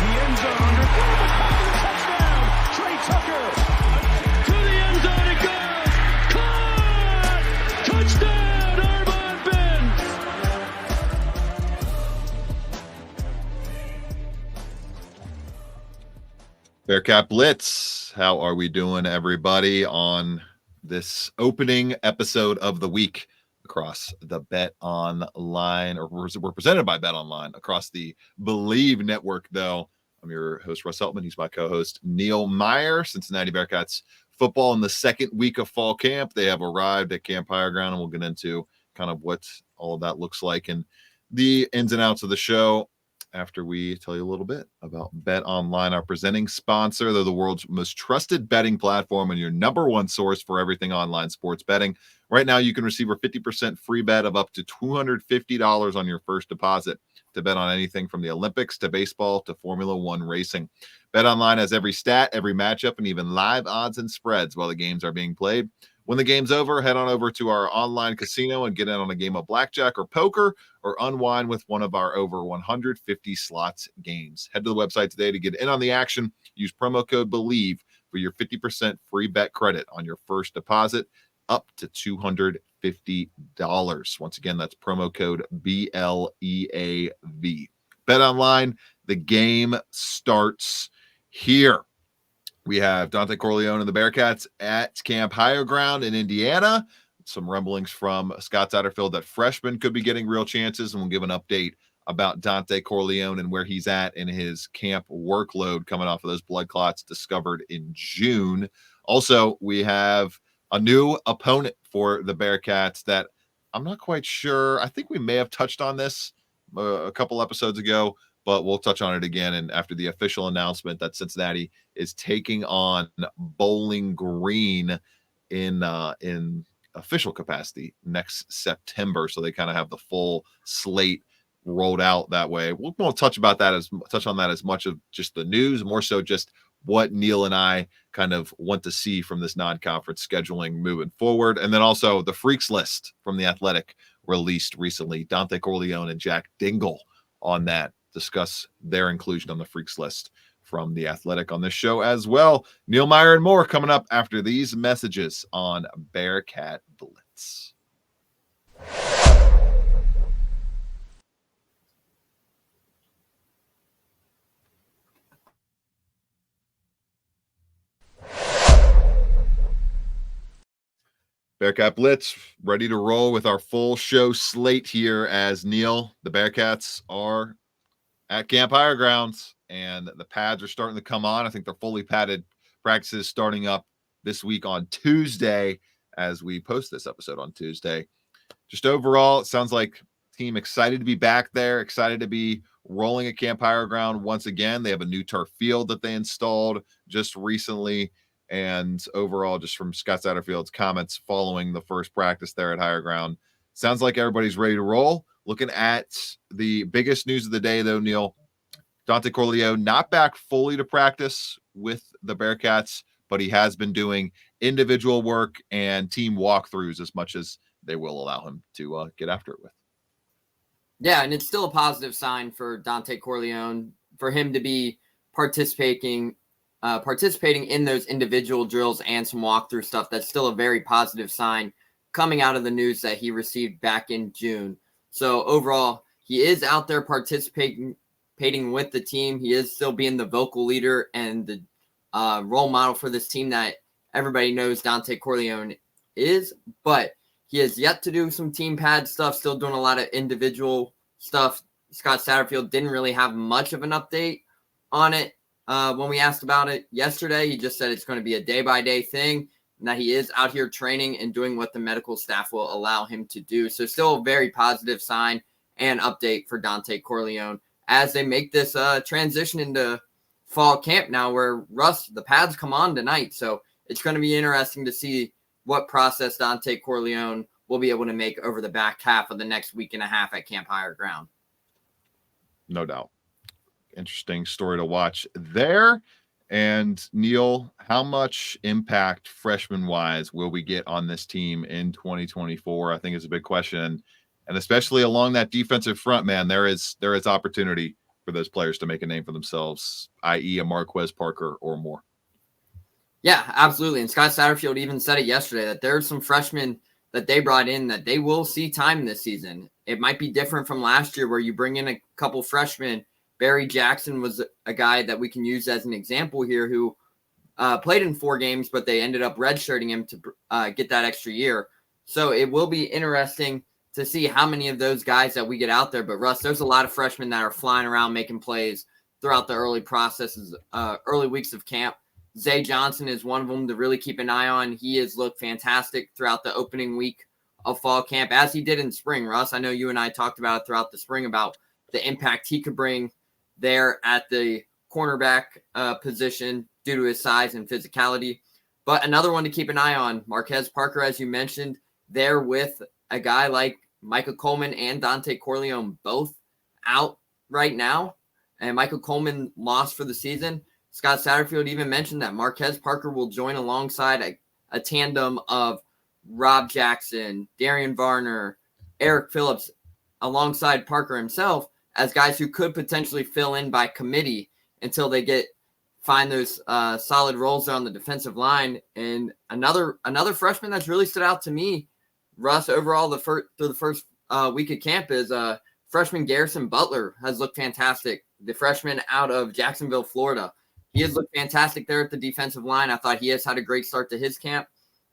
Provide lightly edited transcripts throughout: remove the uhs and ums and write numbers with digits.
end zone underthrown. Touchdown, Trey Tucker. To the end zone it goes. Caught! Touchdown, Armand Ben. Bearcat Blitz. How are we doing, everybody, on this opening episode of the week across the Bet Online, or we're presented by Bet Online across the Believe Network, though. I'm your host, Russ Heltman. He's my co-host, Neil Meyer. Cincinnati Bearcats football in the second week of fall camp. They have arrived at Camp Higher Ground, and we'll get into kind of what all of that looks like and the ins and outs of the show after we tell you a little bit about Bet Online, our presenting sponsor. They're the world's most trusted betting platform and your number one source for everything online sports betting. Right now, you can receive a 50% free bet of up to $250 on your first deposit to bet on anything from the Olympics to baseball to Formula One racing. Bet Online has every stat, every matchup, and even live odds and spreads while the games are being played. When the game's over, head on over to our online casino and get in on a game of blackjack or poker, or unwind with one of our over 150 slots games. Head to the website today to get in on the action. Use promo code BELIEVE for your 50% free bet credit on your first deposit up to $250. Once again, that's promo code BLEAV. Bet Online, the game starts here. We have Dante Corleone and the Bearcats at Camp Higher Ground in Indiana. Some rumblings from Scott Satterfield that freshmen could be getting real chances, and we'll give an update about Dante Corleone and where he's at in his camp workload coming off of those blood clots discovered in June. Also, we have a new opponent for the Bearcats that I'm not quite sure. I think we may have touched on this a couple episodes ago, but we'll touch on it again. And after the official announcement that Cincinnati is taking on Bowling Green in official capacity next September, so they kind of have the full slate rolled out that way. We won't touch on that as much of just the news, more so just what Neil and I kind of want to see from this non-conference scheduling moving forward. And then also the Freaks list from The Athletic released recently. Dante Corleone and Jack Dingle on that. Discuss their inclusion on the Freaks list from The Athletic on this show as well. Neil Meyer and more coming up after these messages on Bearcat Blitz. Bearcat Blitz, ready to roll with our full show slate here as Neil, the Bearcats are at Camp Higher Grounds, and the pads are starting to come on. I think they're fully padded practices starting up this week on Tuesday as we post this episode on Tuesday. Just overall, it sounds like team excited to be back there, excited to be rolling at Camp Higher Ground once again. They have a new turf field that they installed just recently. And overall, just from Scott Satterfield's comments following the first practice there at Higher Ground, sounds like everybody's ready to roll. Looking at the biggest news of the day, though, Neil, Dante Corleone not back fully to practice with the Bearcats, but he has been doing individual work and team walkthroughs as much as they will allow him to get after it with. Yeah, and it's still a positive sign for Dante Corleone for him to be participating in those individual drills and some walkthrough stuff. That's still a very positive sign coming out of the news that he received back in June. So overall, he is out there participating with the team. He is still being the vocal leader and the role model for this team that everybody knows Dante Corleone is, but he has yet to do some team pad stuff, still doing a lot of individual stuff. Scott Satterfield didn't really have much of an update on it. When we asked about it yesterday, he just said it's going to be a day-by-day thing and that he is out here training and doing what the medical staff will allow him to do. So still a very positive sign and update for Dante Corleone as they make this transition into fall camp now where, Russ, the pads come on tonight. So it's going to be interesting to see what process Dante Corleone will be able to make over the back half of the next week and a half at Camp Higher Ground. No doubt. Interesting story to watch there. And Neil, how much impact freshman-wise will we get on this team in 2024? I think is a big question. And especially along that defensive front, man, there is opportunity for those players to make a name for themselves, i.e. a Marquez Parker or more. Yeah, absolutely. And Scott Satterfield even said it yesterday that there are some freshmen that they brought in that they will see time this season. It might be different from last year where you bring in a couple freshmen. Barry Jackson was a guy that we can use as an example here who played in 4 games, but they ended up redshirting him to get that extra year. So it will be interesting to see how many of those guys that we get out there. But Russ, there's a lot of freshmen that are flying around making plays throughout the early processes, early weeks of camp. Zay Johnson is one of them to really keep an eye on. He has looked fantastic throughout the opening week of fall camp, as he did in spring. Russ, I know you and I talked about it throughout the spring about the impact he could bring there at the cornerback position due to his size and physicality. But another one to keep an eye on, Marquez Parker, as you mentioned, there with a guy like Michael Coleman and Dante Corleone both out right now. And Michael Coleman lost for the season. Scott Satterfield even mentioned that Marquez Parker will join alongside a tandem of Rob Jackson, Darian Varner, Eric Phillips, alongside Parker himself as guys who could potentially fill in by committee until they find those solid roles there on the defensive line. And another freshman that's really stood out to me, Russ, overall through the first week of camp is freshman Garrison Butler has looked fantastic. The freshman out of Jacksonville, Florida. He has looked fantastic there at the defensive line. I thought he has had a great start to his camp.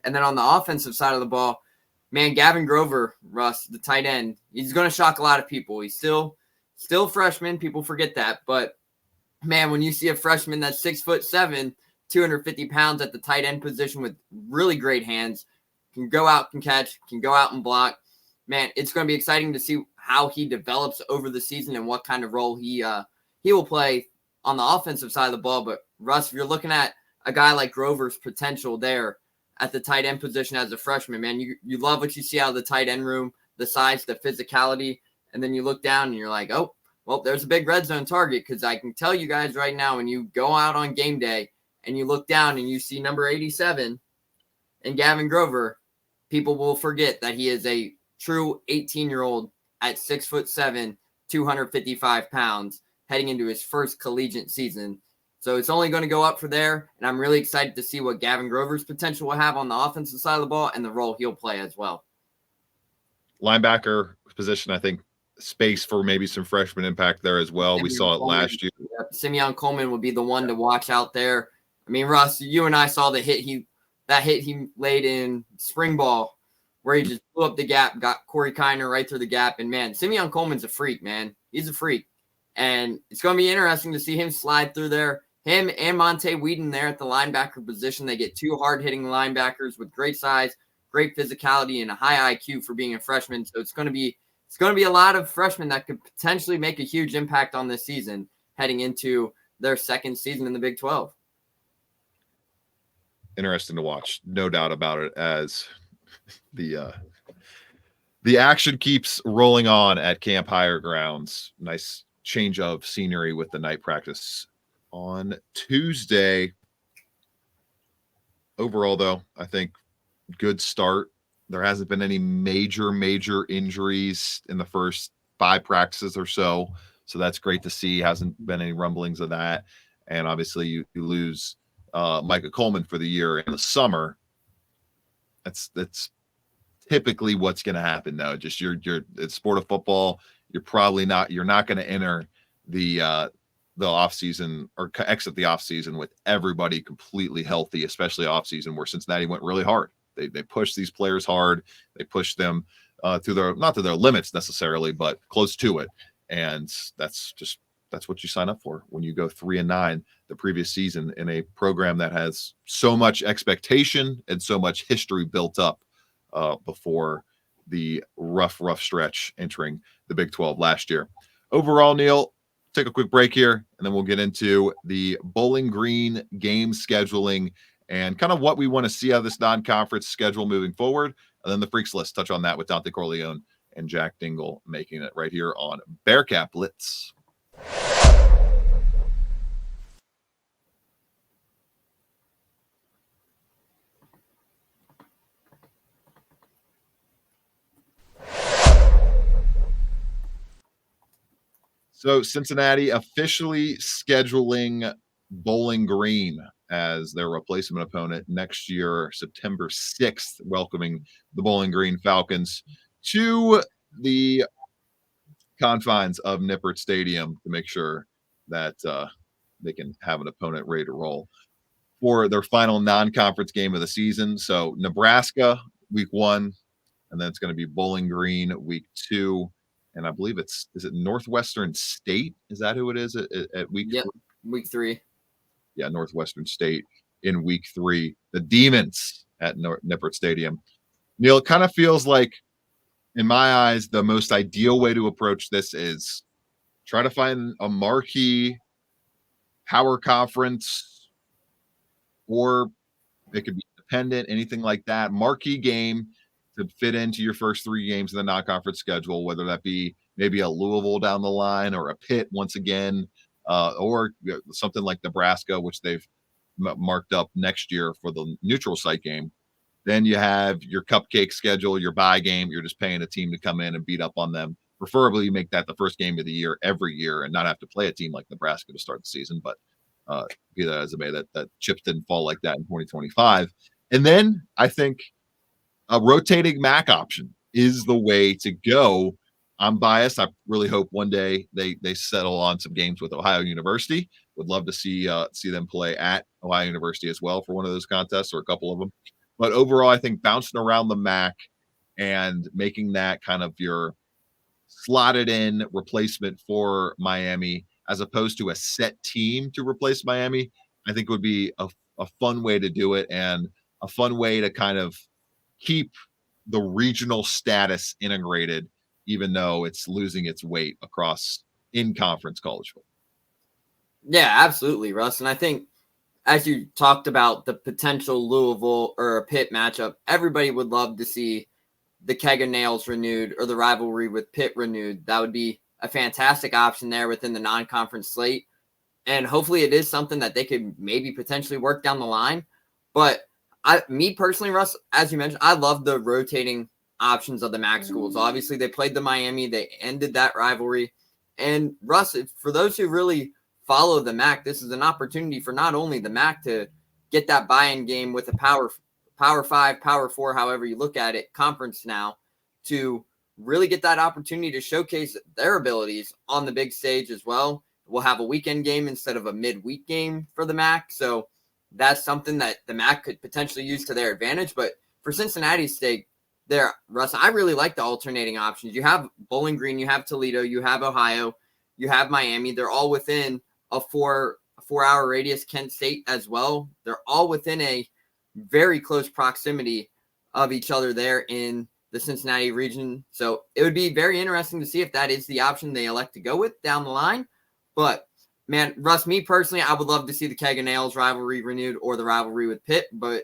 And then on the offensive side of the ball, man, Gavin Grover, Russ, the tight end, he's going to shock a lot of people. He's still freshman. People forget that. But, man, when you see a freshman that's 6'7", 250 pounds at the tight end position with really great hands, can go out and catch, can go out and block, man, it's going to be exciting to see how he develops over the season and what kind of role he will play on the offensive side of the ball. But Russ, if you're looking at a guy like Grover's potential there at the tight end position as a freshman, man, you love what you see out of the tight end room, the size, the physicality, and then you look down and you're like, oh, well, there's a big red zone target, because I can tell you guys right now, when you go out on game day and you look down and you see number 87 and Gavin Grover, people will forget that he is a true 18-year-old at 6'7", 255 pounds, heading into his first collegiate season. So it's only going to go up for there, and I'm really excited to see what Gavin Grover's potential will have on the offensive side of the ball and the role he'll play as well. Linebacker position, I think, space for maybe some freshman impact there as well. We saw it last year. Yep. Simeon Coleman would be the one to watch out there. I mean, Russ, you and I saw the hit he laid in spring ball where he just blew up the gap, got Corey Kiner right through the gap. And, man, Simeon Coleman's a freak, man. He's a freak. And it's going to be interesting to see him slide through there. Him and Monte Whedon there at the linebacker position. They get 2 hard-hitting linebackers with great size, great physicality, and a high IQ for being a freshman. So it's going to be a lot of freshmen that could potentially make a huge impact on this season heading into their second season in the Big 12. Interesting to watch, no doubt about it, as the action keeps rolling on at Camp Higher Grounds. Nice change of scenery with the night practice on Tuesday. Overall, though, I think good start. There hasn't been any major injuries in the first 5 practices or so. So that's great to see. Hasn't been any rumblings of that. And obviously you lose Micah Coleman for the year in the summer. That's typically what's going to happen though. Just it's sport of football. You're not going to enter the off season or exit the off season with everybody completely healthy, especially off season where Cincinnati went really hard. They pushed these players hard. They pushed them not to their limits necessarily, but close to it. And that's what you sign up for when you go 3-9 the previous season in a program that has so much expectation and so much history built up before the rough stretch entering the Big 12 last year. Overall, Neil, take a quick break here, and then we'll get into the Bowling Green game scheduling and kind of what we want to see out of this non-conference schedule moving forward. And then the Freaks List, touch on that with Dante Corleone and Jack Dingle making it right here on Bearcat Blitz. So Cincinnati officially scheduling Bowling Green as their replacement opponent next year, September 6th, welcoming the Bowling Green Falcons to the confines of Nippert Stadium to make sure that they can have an opponent ready to roll for their final non-conference game of the season. So Nebraska week 1, and then it's going to be Bowling Green week 2. And I believe is it Northwestern State? Is that who it is at week? Yep, week 3. Yeah, Northwestern State in week 3. The Demons at Nippert Stadium. Neil, it kind of feels like, in my eyes, the most ideal way to approach this is try to find a marquee power conference, or it could be independent, anything like that, marquee game to fit into your first 3 games in the non-conference schedule, whether that be maybe a Louisville down the line or a Pitt once again, or something like Nebraska, which they've marked up next year for the neutral site game. Then you have your cupcake schedule, your bye game. You're just paying a team to come in and beat up on them. Preferably, you make that the first game of the year every year and not have to play a team like Nebraska to start the season. But be that as it may, that chips didn't fall like that in 2025. And then I think a rotating MAC option is the way to go. I'm biased. I really hope one day they settle on some games with Ohio University. Would love to see them play at Ohio University as well for one of those contests or a couple of them. But overall, I think bouncing around the MAC and making that kind of your slotted in replacement for Miami, as opposed to a set team to replace Miami, I think would be a fun way to do it, and a fun way to kind of keep the regional status integrated, even though it's losing its weight across in-conference college football. Yeah, absolutely, Russ. And I think, as you talked about the potential Louisville or a Pitt matchup, everybody would love to see the Keg of Nails renewed or the rivalry with Pitt renewed. That would be a fantastic option there within the non-conference slate. And hopefully it is something that they could maybe potentially work down the line. But me personally, Russ, as you mentioned, I love the rotating options of the MAC schools. Obviously, they played the Miami. They ended that rivalry. And Russ, for those who really follow the MAC, this is an opportunity for not only the MAC to get that buy-in game with a Power 5, Power 4, however you look at it, conference now, to really get that opportunity to showcase their abilities on the big stage as well. We'll have a weekend game instead of a midweek game for the MAC. So that's something that the MAC could potentially use to their advantage. But for Cincinnati's sake, there, Russ, I really like the alternating options. You have Bowling Green, you have Toledo, you have Ohio, you have Miami. They're all within a 4-hour radius. Kent State as well. They're all within a very close proximity of each other there in the Cincinnati region. So it would be very interesting to see if that is the option they elect to go with down the line. But man, Russ, me personally, I would love to see the Keg of Nails rivalry renewed or the rivalry with Pitt, but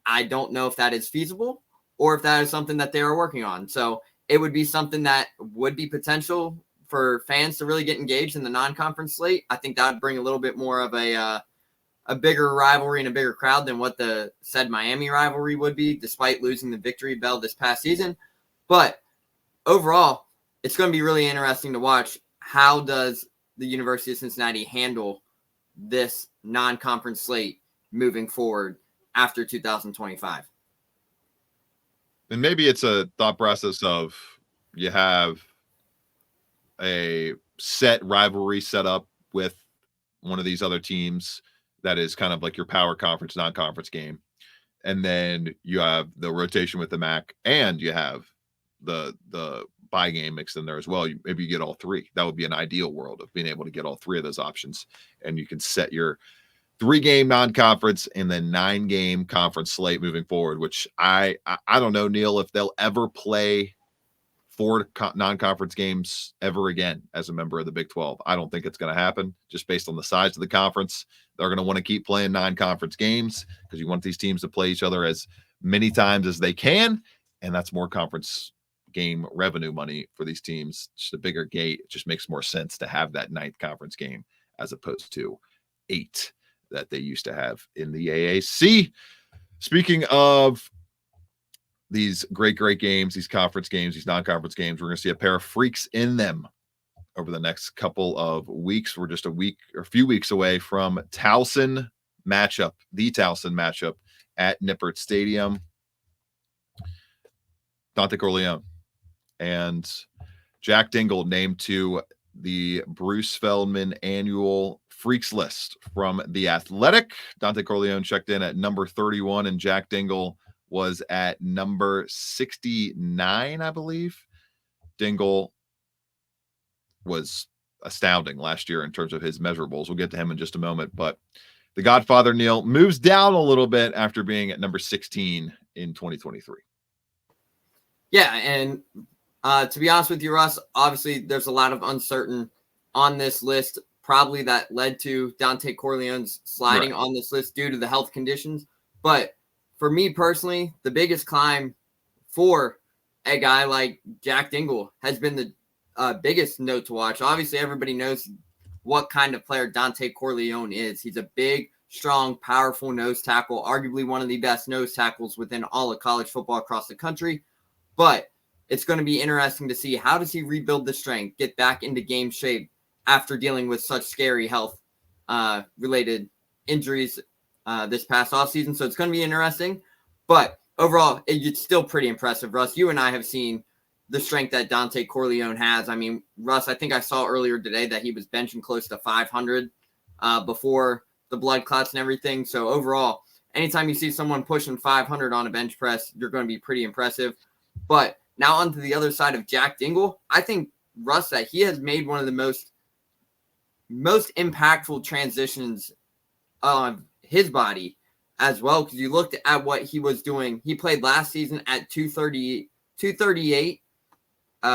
I don't know if that is feasible or if that is something that they are working on. So it would be something that would be potential for fans to really get engaged in the non-conference slate. I think that would bring a little bit more of a bigger rivalry and a bigger crowd than what the said Miami rivalry would be, despite losing the victory bell this past season. But overall, it's going to be really interesting to watch how does the University of Cincinnati handle this non-conference slate moving forward after 2025. And maybe it's a thought process of you have a set rivalry set up with one of these other teams that is kind of like your power conference, non-conference game. And then you have the rotation with the MAC, and you have the bye game mixed in there as well. Maybe you get all 3. That would be an ideal world of being able to get all 3 of those options. And you can set your 3-game non-conference and then 9-game conference slate moving forward, which I don't know, Neil, if they'll ever play 4 non-conference games ever again as a member of the Big 12. I don't think it's going to happen just based on the size of the conference. They're going to want to keep playing non-conference games because you want these teams to play each other as many times as they can. And that's more conference game revenue money for these teams. Just a bigger gate. It just makes more sense to have that 9th conference game as opposed to 8 that they used to have in the AAC. Speaking of these great games, these conference games, these non-conference games, we're going to see a pair of freaks in them. over the next couple of weeks. We're just a few weeks away from the Towson matchup at Nippert Stadium. Dante Corleone and Jack Dingle named to the Bruce Feldman annual Freaks list from The Athletic. Dante Corleone checked in at number 31, and Jack Dingle was at number 69, I believe. Dingle was astounding last year in terms of his measurables. We'll get to him in just a moment, but the Godfather Neil moves down a little bit after being at number 16 in 2023. Yeah, and to be honest with you, Russ, obviously there's a lot of uncertain on this list, probably that led to Dante Corleone's sliding on this list due to the health conditions. But for me personally, the biggest climb for a guy like Jack Dingle has been the biggest note to watch. Obviously, everybody knows what kind of player Dante Corleone is. He's a big, strong, powerful nose tackle, arguably one of the best nose tackles within all of college football across the country. But it's going to be interesting to see how does he rebuild the strength, get back into game shape after dealing with such scary health related injuries this past offseason. So it's going to be interesting. But overall, it's still pretty impressive, Russ. You and I have seen the strength that Dante Corleone has. I mean, Russ, I think I saw earlier today that he was benching close to 500 before the blood clots and everything. So overall, anytime you see someone pushing 500 on a bench press, you're going to be pretty impressive. But now onto the other side of Jack Dingle, I think, Russ, that he has made one of the most impactful transitions of his body as well, because you looked at what he was doing. He played last season at 238.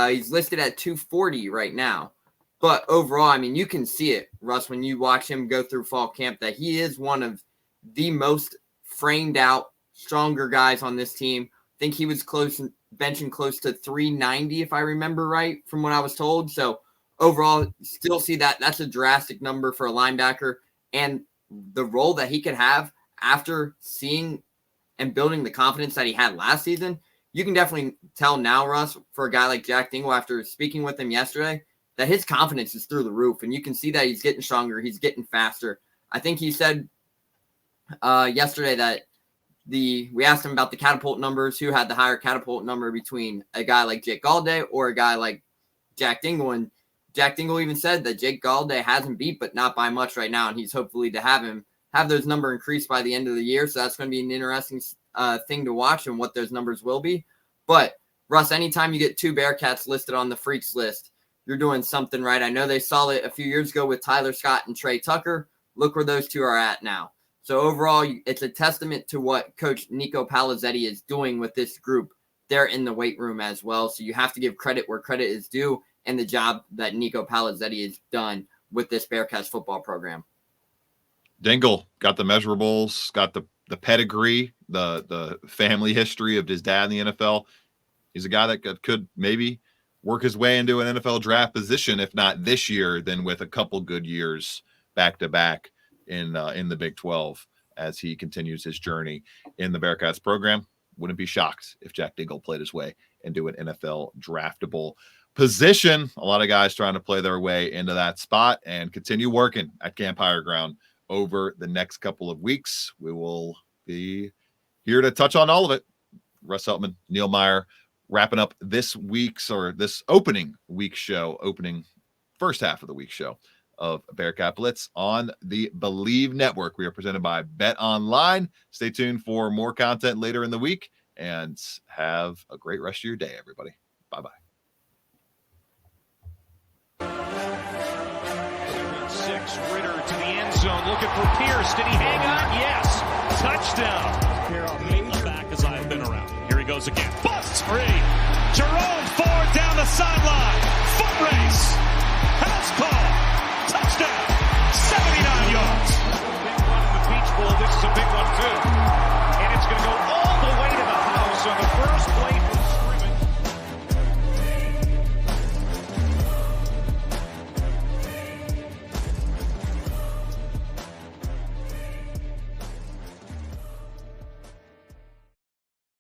He's listed at 240 right now. But overall, I mean, you can see it, Russ, when you watch him go through fall camp, that he is one of the most framed out, stronger guys on this team. I think he was benching close to 390, if I remember right, from what I was told. So overall, still see that that's a drastic number for a linebacker, and the role that he could have after seeing and building the confidence that he had last season. You can definitely tell now, Russ, for a guy like Jack Dingle, after speaking with him yesterday, that his confidence is through the roof, and you can see that he's getting stronger. He's getting faster. I think he said yesterday that we asked him about the catapult numbers, who had the higher catapult number between a guy like Jake Galladay or a guy like Jack Dingle. And Jack Dingle even said that Jake Galladay has him beat, but not by much right now. And he's hopefully to have those numbers increased by the end of the year. So that's going to be an interesting thing to watch and what those numbers will be. But Russ, anytime you get two Bearcats listed on the Freaks list, you're doing something right. I know they saw it a few years ago with Tyler Scott and Trey Tucker. Look where those two are at now. So overall, it's a testament to what Coach Nico Palizzetti is doing with this group. They're in the weight room as well. So you have to give credit where credit is due, and the job that Nico Palizzetti has done with this Bearcats football program. Dingle got the measurables, got the pedigree, the family history of his dad in the NFL. He's a guy that could maybe work his way into an NFL draft position, if not this year, then with a couple good years back-to-back in the Big 12 as he continues his journey in the Bearcats program. Wouldn't be shocked if Jack Dingle played his way into an NFL draftable position. A lot of guys trying to play their way into that spot and continue working at Camp Higher Ground over the next couple of weeks. We will be here to touch on all of it. Russ Heltman, Neil Meyer, wrapping up this opening first half of the week show of Bearcat Blitz on the Believe Network. We are presented by Bet Online. Stay tuned for more content later in the week, and have a great rest of your day, everybody. Bye-bye. 7-6, Ritter to the end zone, looking for Pierce. Did he hang on? Yes. Touchdown. Back as I've been around. Here he goes again. Busts free. Jerome Ford down the sideline. Foot race. House call. Touchdown. 79 yards.